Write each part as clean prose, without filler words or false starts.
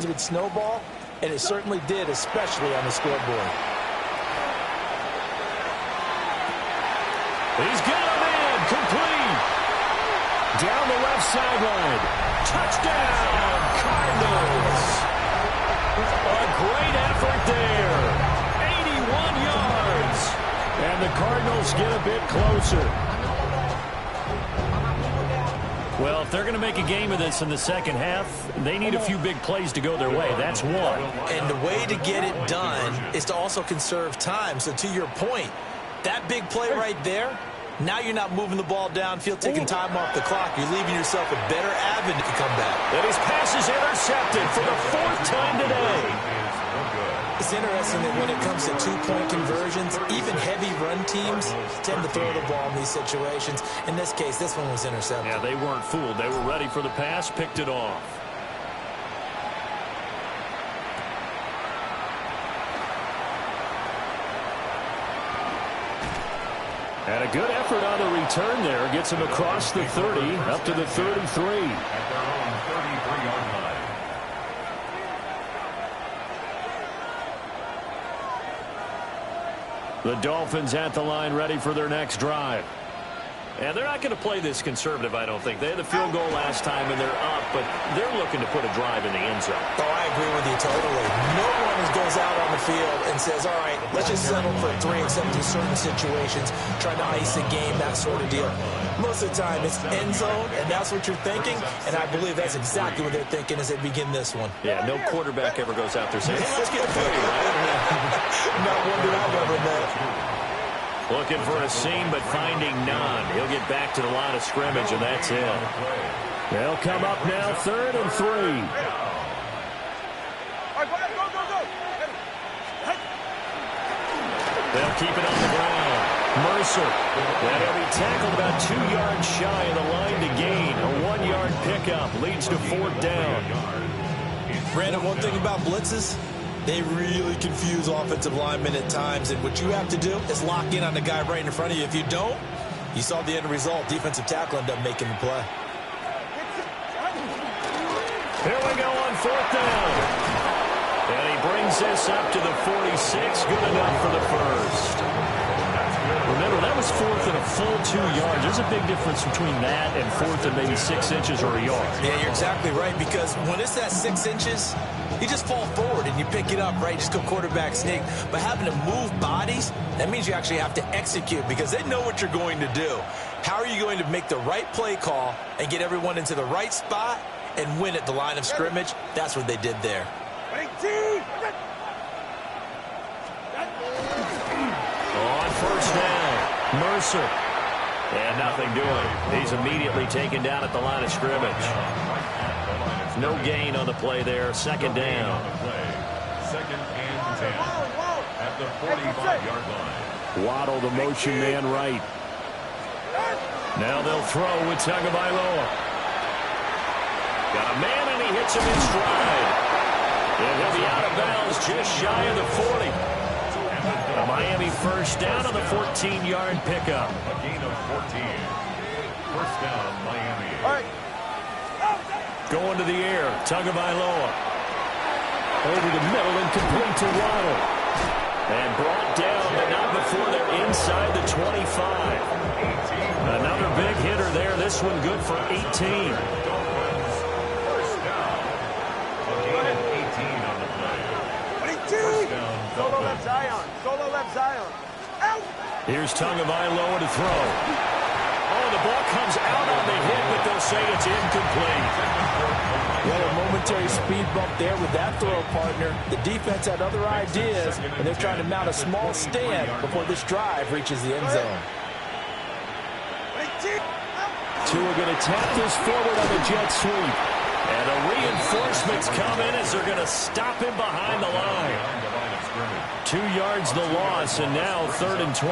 things would snowball, and it certainly did, especially on the scoreboard. He's got him in, complete. Down the left sideline. Touchdown, Cardinals. A great effort there. 81 yards. And the Cardinals get a bit closer. Well, if they're going to make a game of this in the second half, they need a few big plays to go their way. That's one. And the way to get it done is to also conserve time. So to your point, that big play right there, now you're not moving the ball downfield, taking time off the clock. You're leaving yourself a better avenue to come back. And his pass is intercepted for the 4th time today. It's interesting that when it comes to two-point conversions, even heavy run teams tend to throw the ball in these situations. In this case, this one was intercepted. Yeah, they weren't fooled. They were ready for the pass, picked it off. And a good effort on the return there. Gets him across the 30, up to the 33. At their own 33-yard line. The Dolphins at the line, ready for their next drive. And they're not going to play this conservative, I don't think. They had the field goal last time, and they're up, but they're looking to put a drive in the end zone. Oh, I agree with you totally. No one goes out on the field and says, all right, let's just settle for 3 except in certain situations, trying to ice a game, that sort of deal. Most of the time, it's end zone, and that's what you're thinking, and I believe that's exactly what they're thinking as they begin this one. Yeah, no quarterback ever goes out there saying, hey, let's get free, right? Not one that I've ever met. Looking for a seam, but finding none. He'll get back to the line of scrimmage, and that's it. They'll come up now, 3rd and 3. They'll keep it on the ground. Mercer. And he'll be tackled about 2 yards shy of the line to gain. A 1-yard pickup leads to 4th down. Brandon, one thing about blitzes, they really confuse offensive linemen at times, and what you have to do is lock in on the guy right in front of you. If you don't, you saw the end result. Defensive tackle ended up making the play. Here we go on 4th down. And he brings this up to the 46. Good enough for the first. Remember, that was 4th and a full 2 yards. There's a big difference between that and 4th and maybe 6 inches or a yard. Yeah, you're exactly right, because when it's that 6 inches, you just fall forward and you pick it up, right? Just go quarterback sneak. But having to move bodies, that means you actually have to execute because they know what you're going to do. How are you going to make the right play call and get everyone into the right spot and win at the line of scrimmage? That's what they did there. On 1st down, Mercer. And nothing doing. He's immediately taken down at the line of scrimmage. No gain on the play there. 2nd down. 2nd and 10 at the 45-yard line. Waddle, the motion man right. Now they'll throw with Tagovailoa. Got a man, and he hits him in stride. And he'll be out of bounds just shy of the 40. A Miami 1st down on the 14-yard pickup. A gain of 14. 1st down, Miami. All right. Going to the air, Tagovailoa. Over the middle and complete to Waddle. And brought down, but not before they're inside the 25. Another big hitter there. This one good for 18. 1st down. A gain of 18 on the play. 1st down, Solo left Zion. Solo left Zion. Out. Here's Tagovailoa to throw. Oh, the ball comes out on the hit, but they'll say it's incomplete. Well, a momentary speed bump there with that throw, partner. The defense had other ideas, and they're trying to mount a small stand before this drive reaches the end zone. Tua going to tap this forward on the jet sweep. And the reinforcements come in as they're going to stop him behind the line. 2 yards the loss, and now 3rd and 12.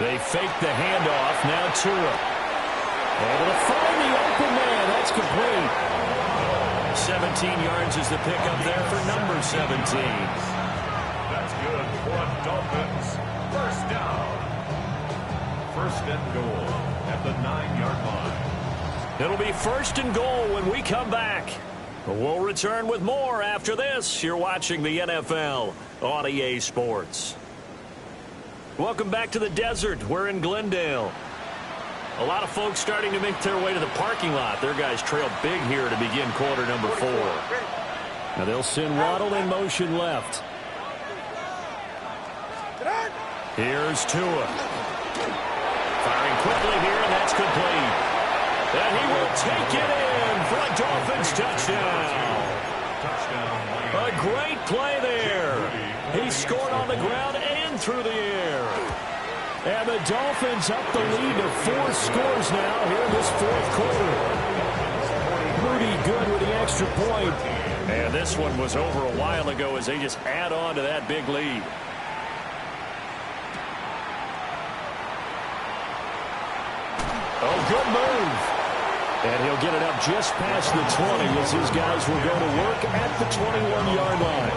They fake the handoff. Now Tua. Able to find the open man. That's complete. 17 yards is the pickup there for number 17. That's good for the Dolphins. 1st down. 1st and goal at the 9-yard line. It'll be 1st and goal when we come back. We'll return with more after this. You're watching the NFL on EA Sports. Welcome back to the desert. We're in Glendale. A lot of folks starting to make their way to the parking lot. Their guys trail big here to begin quarter number 4. Now they'll send Waddle in motion left. Here's Tua. Firing quickly here, and that's complete. And he will take it in for a Dolphins touchdown. A great play there. He scored on the ground and through the air. And the Dolphins up the lead to 4 scores now here in this 4th quarter. Moody good with the extra point. And this one was over a while ago as they just add on to that big lead. Oh, good move. And he'll get it up just past the 20 as his guys will go to work at the 21-yard line.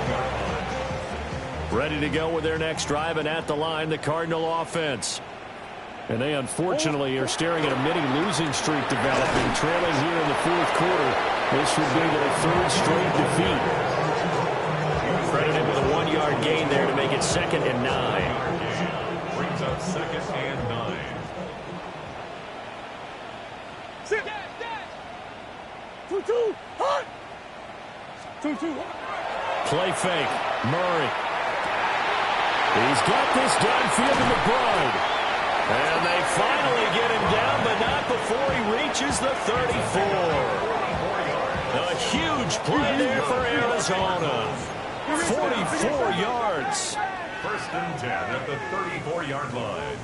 Ready to go with their next drive, and at the line, the Cardinal offense. And they unfortunately are staring at a mini-losing streak developing, trailing here in the 4th quarter. This would be their 3rd straight defeat. Credited with a 1-yard gain there to make it 2nd and 9. Brings up 2nd and 9. Sit. 2-2. Hot. 2-2. Play fake. Murray. He's got this downfield to McBride. And they finally get him down, but not before he reaches the 34. A huge play there for Arizona. 44 yards. 1st and 10 at the 34-yard line.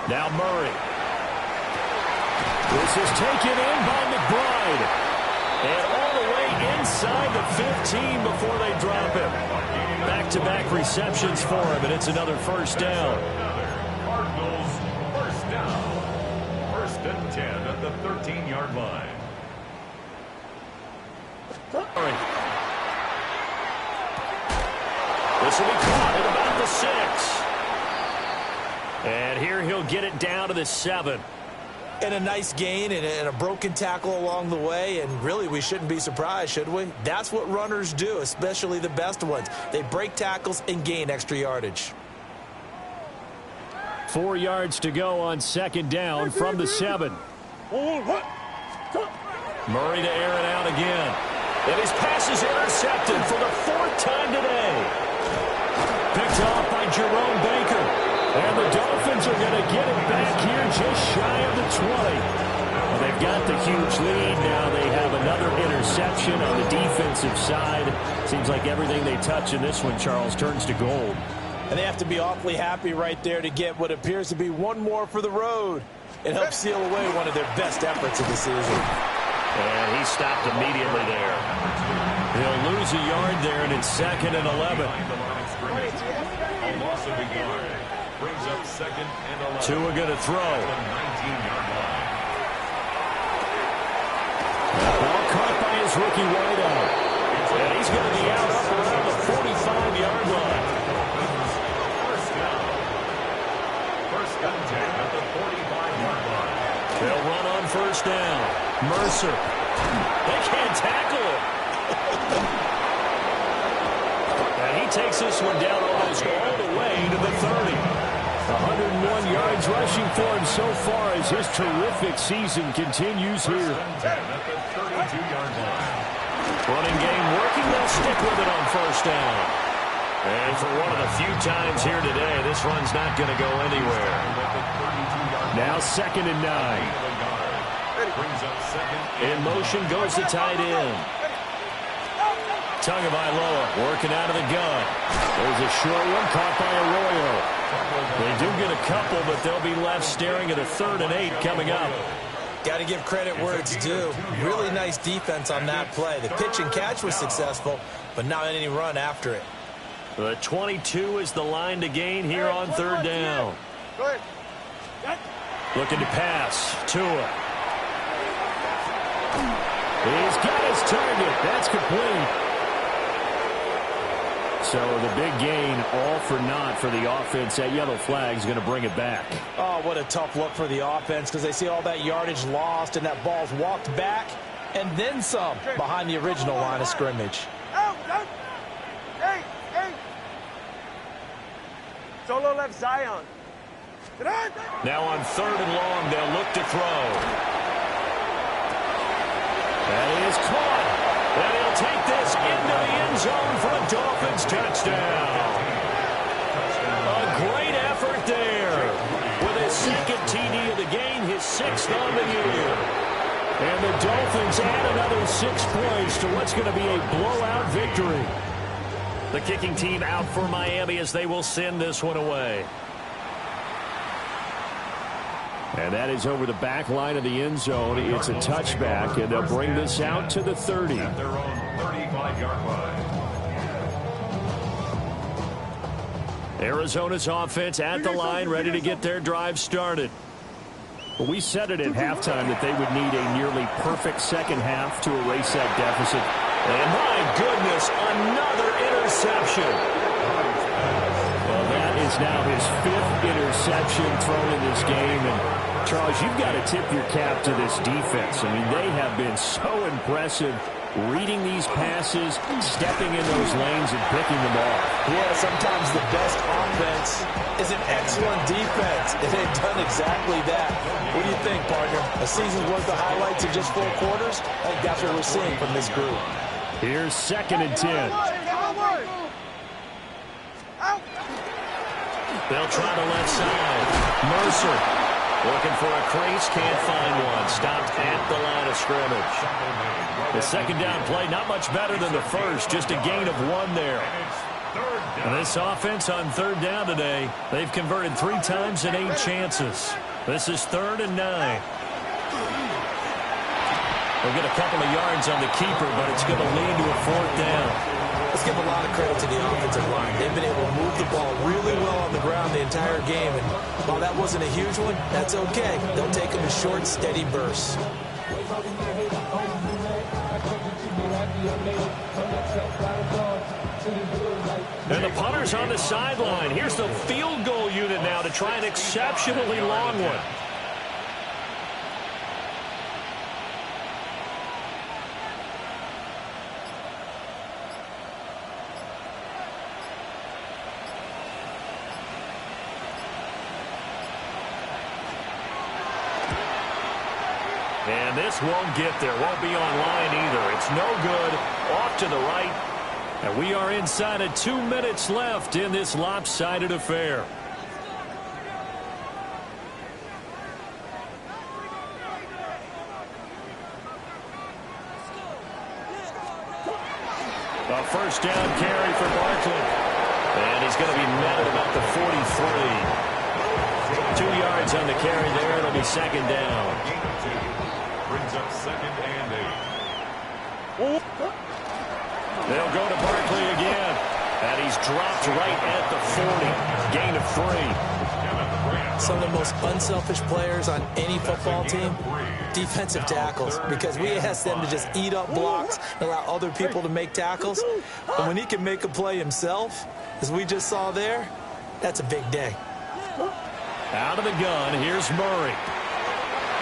Now Murray. This is taken in by McBride. And all the way inside the 15 before they drop him. Back-to-back receptions for him, and it's another 1st down. Cardinals 1st down. 1st and 10 at the 13-yard line. Murray. This will be caught at about the 6. And here he'll get it down to the 7. And a nice gain and a broken tackle along the way, and really we shouldn't be surprised, should we? That's what runners do, especially the best ones. They break tackles and gain extra yardage. 4 yards to go on 2nd down from the 7. Murray to air it out again. And his pass is intercepted for the 4th time today. Picked off by Jerome Baker. And the Dolphins are going to get it back here just shy of the 20. Well, they've got the huge lead. Now they have another interception on the defensive side. Seems like everything they touch in this one, Charles, turns to gold. And they have to be awfully happy right there to get what appears to be one more for the road. It helps seal away one of their best efforts of the season. And he stopped immediately there. He'll lose a yard there, and it's 2nd and 11. A loss of a yard. Brings up 2nd and 11. Tua going to throw. The 19-yard line. Ball caught by his rookie wideout. And he's going to be out up around the 45-yard line. 1st down. 1st and 10 at the 45-yard line. They'll run on 1st down. Mercer. They can't tackle him. And he takes this one down almost all the way to the 30. 101 yards rushing for him so far as his terrific season continues here. 1st and 10 at the 32-yard line. Running game working. They'll stick with it on 1st down. And for one of the few times here today, this run's not going to go anywhere. Now 2nd and 9. Brings up 2nd. In motion goes the tight end. Tagovailoa working out of the gun. There's a short one caught by Arroyo. They do get a couple, but they'll be left staring at a 3rd and 8 coming up. Got to give credit where it's due. Really nice defense on that play. The pitch and catch was successful, but not any run after it. The 22 is the line to gain here on 3rd down. Looking to pass. Tua. He's got his target. That's complete. So the big gain, all for naught for the offense. That yellow flag is going to bring it back. Oh, what a tough look for the offense because they see all that yardage lost and that ball's walked back and then some behind the original line of scrimmage. Hey! Solo left Zion. Now on 3rd and long, they'll look to throw. That is caught. And he'll take this into the end zone for a Dolphins touchdown. A great effort there. With his 2nd TD of the game, his 6th on the year. And the Dolphins add another 6 points to what's going to be a blowout victory. The kicking team out for Miami as they will send this one away. And that is over the back line of the end zone. It's a touchback, and they'll bring this out to the 30. At their own 35-yard line. Arizona's offense at the line, ready to get their drive started. We said it at halftime that they would need a nearly perfect second half to erase that deficit. And my goodness, another interception. Well, that is now his 5th interception thrown in this game. And Charles, you've got to tip your cap to this defense. I mean, they have been so impressive reading these passes, stepping in those lanes and picking them off. Yeah, sometimes the best offense is an excellent defense, and they've done exactly that. What do you think, partner? A season's worth of highlights in just 4 quarters? I think that's what we're seeing from this group. Here's 2nd and 10. They'll try the left side. Mercer looking for a crease, can't find one. Stopped at the line of scrimmage. The 2nd down play, not much better than the first, just a gain of 1 there. And this offense on 3rd down today, they've converted 3 times in 8 chances. This is 3rd and 9. They'll get a couple of yards on the keeper, but it's going to lead to a 4th down. Let's give a lot of credit to the offensive line. They've been able to move the ball really well on the ground the entire game. And while that wasn't a huge one, that's okay. They'll take them in short, steady bursts. And the punter's on the sideline. Here's the field goal unit now to try an exceptionally long one. And this won't get there. Won't be online either. It's no good. Off to the right. And we are inside of 2 minutes left in this lopsided affair. A 1st down carry for Barkley. And he's going to be met at about the 43. 2 yards on the carry there. It'll be 2nd down. Brings up 2nd and 8. They'll go to Barkley again. And he's dropped right at the 40. Gain of 3. Some of the most unselfish players on any football team, defensive tackles, because we ask them to just eat up blocks and allow other people to make tackles. And when he can make a play himself, as we just saw there, that's a big day. Out of the gun, here's Murray.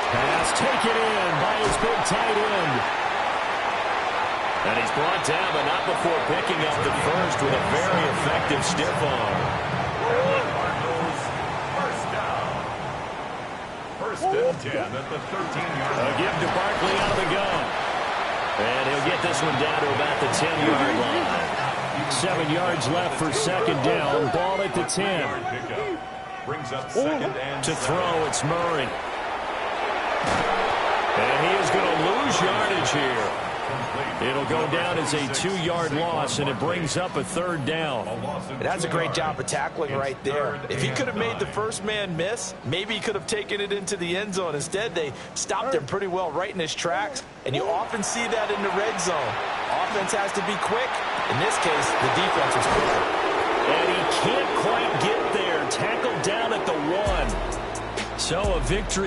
Pass taken in by his big tight end. And he's brought down, but not before picking up the first with a very effective stiff arm. First down. 1st and 10 at the 13-yard line. A give to Barkley out of the gun. And he'll get this one down to about the 10-yard line. 7 yards left for 2nd down. Ball at the 10. Brings up 2nd and To throw, it's Murray. And he is going to lose yardage here. It'll go down as a 2-yard loss, and it brings up a 3rd down. That's a great job of tackling right there. If he could have made the first man miss, maybe he could have taken it into the end zone. Instead, they stopped him pretty well right in his tracks, and you often see that in the red zone. Offense has to be quick. In this case, the defense was quicker. And he can't quite get there. Tackled down at the 1. So a victory.